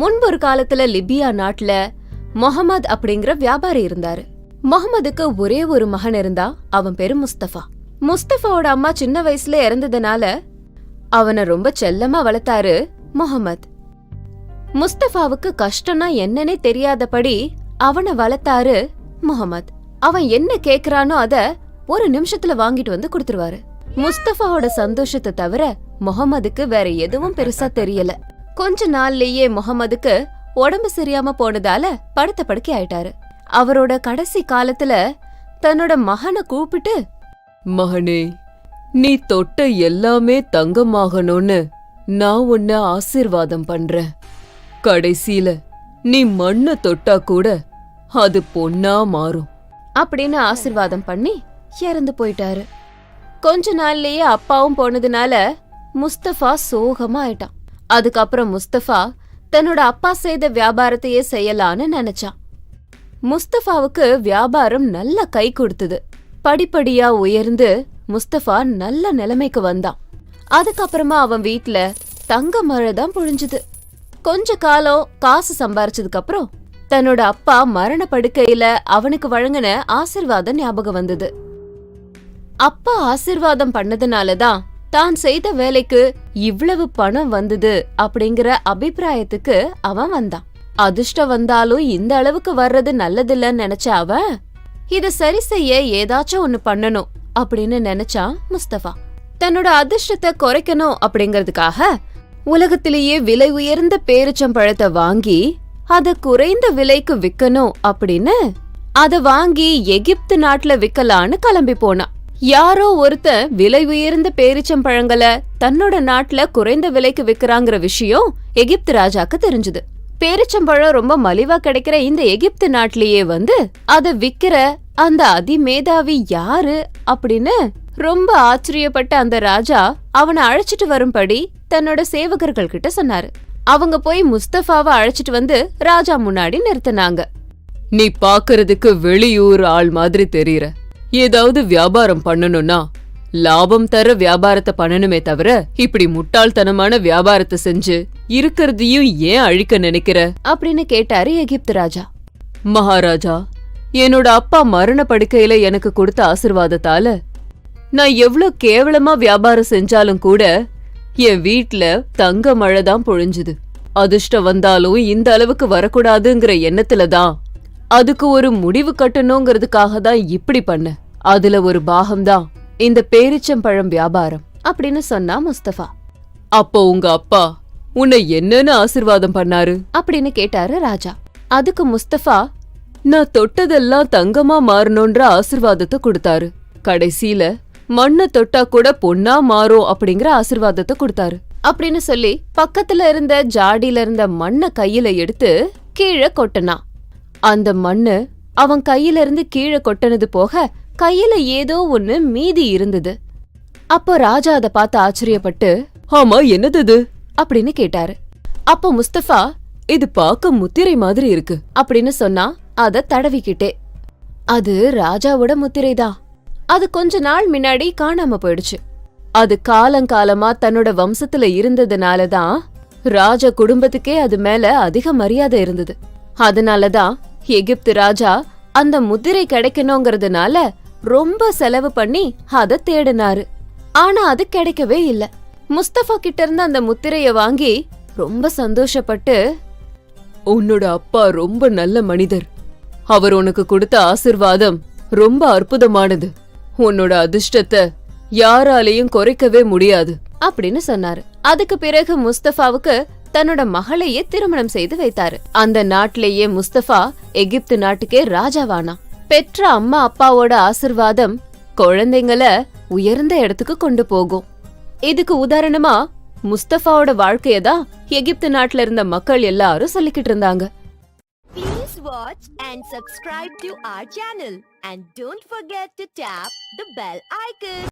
முன்பு ஒரு காலத்துல லிபியா நாட்டுல முகமது அப்படிங்கிற வியாபாரி இருந்தாரு. முகமதுக்கு ஒரே ஒரு மகன் இருந்தா. அவன் பேரு முஸ்தபா. முஸ்தபாவோட அம்மா சின்ன வயசுல இறந்ததுனால அவனை ரொம்ப செல்லமா வளர்த்தாரு முகமது. முஸ்தபாவுக்கு கஷ்டம்னா என்னன்னே தெரியாதபடி அவனை வளர்த்தாரு முகமது. அவன் என்ன கேக்குறானோ அத ஒரு நிமிஷத்துல வாங்கிட்டு வந்து கொடுத்துருவாரு. முஸ்தபாவோட சந்தோஷத்தை தவிர முகமதுக்கு வேற எதுவும் பெருசா தெரியல. கொஞ்ச நாள்லயே முகமதுக்கு உடம்பு சரியாம போனதால படுத்த படுக்கை ஆயிட்டாரு. அவரோட கடைசி காலத்துல தன்னோட மகனை கூப்பிட்டு, மகனே, நீ தொட்ட எல்லாமே தங்கமாகணும்னு நான் உன்னை ஆசீர்வாதம் பண்றேன். கடைசியில நீ மண்ண தொட்டா கூட அது பொன்னா மாறும் அப்படின்னு ஆசீர்வாதம் பண்ணி இறந்து போயிட்டாரு. கொஞ்ச நாள்லயே அப்பாவும் போனதுனால முஸ்தபா சோகமா ஆயிட்டான். அதுக்கப்புறம் முஸ்தபா தன்னோட அப்பா செய்த வியாபாரத்தையே செய்யலான்னு நினைச்சான். முஸ்தபாவுக்கு வியாபாரம் நல்ல கை கொடுத்தது. படிப்படியா உயர்ந்து முஸ்தபா நல்ல நிலைமைக்கு வந்தான். அதுக்கப்புறமா அவன் வீட்ல தங்க மழை தான் பொழிஞ்சுது. கொஞ்ச காலம் காசு சம்பாரிச்சதுக்கு அப்புறம் தன்னோட அப்பா மரண படுக்கையில அவனுக்கு வழங்கின ஆசிர்வாதம் ஞாபகம் வந்தது. அப்பா ஆசிர்வாதம் பண்ணதுனாலதான் தான் செய்த வேலைக்கு இவ்வளவு பணம் வந்தது அப்படிங்கிற அபிப்பிராயத்துக்கு அவன் வந்தான். அதிர்ஷ்டம் வந்தாலும் இந்த அளவுக்கு வர்றது நல்லதில்லன்னு நினைச்ச அவன் இத சரி செய்ய ஏதாச்சும் ஒண்ணு பண்ணணும் அப்படின்னு நினைச்சான் முஸ்தபா. தன்னோட அதிர்ஷ்டத்தை குறைக்கணும் அப்படிங்கறதுக்காக உலகத்திலேயே விலை உயர்ந்த பேரிச்சம்பழத்தை வாங்கி அத குறைந்த விலைக்கு விக்கணும் அப்படின்னு அத வாங்கி எகிப்து நாட்டுல விக்கலான்னு கிளம்பி போனான். யாரோ ஒருத்தன் விலை உயர்ந்த பேரிச்சம்பழங்களை தன்னோட நாட்டுல குறைந்த விலைக்கு விக்கிறாங்கிற விஷயம் எகிப்து ராஜாக்கு தெரிஞ்சது. பேரிச்சம்பழம் ரொம்ப மலிவா கிடைக்கிற இந்த எகிப்து நாட்டிலேயே வந்து அத விக்கிற அந்த அதிமேதாவி யாரு அப்படின்னு ரொம்ப ஆச்சரியப்பட்ட அந்த ராஜா அவனை அழைச்சிட்டு வரும்படி தன்னோட சேவகர்கள் கிட்ட சொன்னாரு. அவங்க போய் முஸ்தபாவை அழைச்சிட்டு வந்து ராஜா முன்னாடி நிறுத்தினாங்க. நீ பாக்குறதுக்கு வெளியூர் ஆள் மாதிரி தெரியற. ஏதாவது வியாபாரம் பண்ணணும்னா லாபம் தர வியாபாரத்தை பண்ணணுமே தவிர இப்படி முட்டாள்தனமான வியாபாரத்தை செஞ்சு இருக்கிறதையும் ஏன் அழிக்க நினைக்கிற அப்படின்னு கேட்டாரு எகிப்து ராஜா. மகாராஜா, என்னோட அப்பா மரண படுக்கையில எனக்கு கொடுத்த ஆசிர்வாதத்தால நான் எவ்வளவு கேவலமா வியாபாரம் செஞ்சாலும் கூட என் வீட்ல தங்க மழைதான் பொழிஞ்சுது. அதிர்ஷ்டம் வந்தாலும் இந்த அளவுக்கு வரக்கூடாதுங்கிற எண்ணத்துலதான் அதுக்கு ஒரு முடிவு கட்டணுங்கிறதுக்காக தான் இப்படி பண்ண. அதுல ஒரு பாகம்தான் இந்த பேரிச்சம்பழம் வியாபாரம் அப்படின்னு சொன்னா முஸ்தபா. அப்போ உங்க அப்பா உன்னை என்னன்னு ஆசிர்வாதம் பண்ணாரு அப்படின்னு கேட்டாரு ராஜா. அதுக்கு முஸ்தபா, நான் தொட்டதெல்லாம் தங்கமா மாறணும்ன்ற ஆசிர்வாதத்தை கொடுத்தாரு. கடைசியில மண்ண தொட்டா கூட பொன்னா மாறும் அப்படிங்கிற ஆசிர்வாதத்தை கொடுத்தாரு அப்படின்னு சொல்லி பக்கத்துல இருந்த ஜாடியில இருந்த மண்ணை கையில எடுத்து கீழே கொட்டினான். அந்த மண்ணு அவன் கையில இருந்து கீழே கொட்டினது போக கையில ஏதோ ஒண்ணு மீதி இருந்தது. அப்போ ராஜா அதை பார்த்து ஆச்சரியப்பட்டு, ஆமா, என்னது அப்படின்னு கேட்டாரு. அப்போ முஸ்தபா, இது பார்க்க முத்திரை மாதிரி இருக்கு அப்படின்னு சொன்னா அத தடவிக்கிட்டே. அது ராஜாவோட முத்திரைதான். அது கொஞ்ச நாள் முன்னாடி காணாம போயிடுச்சு. அது காலங்காலமா தன்னோட வம்சத்துல இருந்ததுனாலதான் ராஜ குடும்பத்துக்கே அது மேல அதிக மரியாதை இருந்தது. அதனாலதான் எகிப்து ராஜா அந்த முத்திரை கிடைக்கணுங்கிறதுனால ரொம்ப செலவு பண்ணி அத தேடினாரு. ஆனா அது கிடைக்கவே இல்ல. முஸ்தபா கிட்ட இருந்து அந்த முத்திரைய வாங்கி ரொம்ப சந்தோஷப்பட்டு, உன்னோட அப்பா ரொம்ப நல்ல மனிதர். அவர் உனக்கு கொடுத்த ஆசிர்வாதம் ரொம்ப அற்புதமானது. உன்னோட அதிர்ஷ்டத்தை யாராலையும் குறைக்கவே முடியாது அப்படின்னு சொன்னாரு. அதுக்கு பிறகு முஸ்தபாவுக்கு தன்னோட மகளையே திருமணம் செய்து வைத்தாரு. அந்த நாட்டிலேயே முஸ்தபா எகிப்து நாட்டுக்கே ராஜாவானா. பெற்ற அம்மா அப்பாவோட ஆசிர்வாதம் குழந்தைங்கள உயர்ந்த இடத்துக்கு கொண்டு போகும். இதுக்கு உதாரணமா முஸ்தபாவோட வாழ்க்கையதான் எகிப்து நாட்டுல இருந்த மக்கள் எல்லாரும் சொல்லிக்கிட்டு இருந்தாங்க. Please watch and subscribe to our channel and don't forget to tap the bell icon.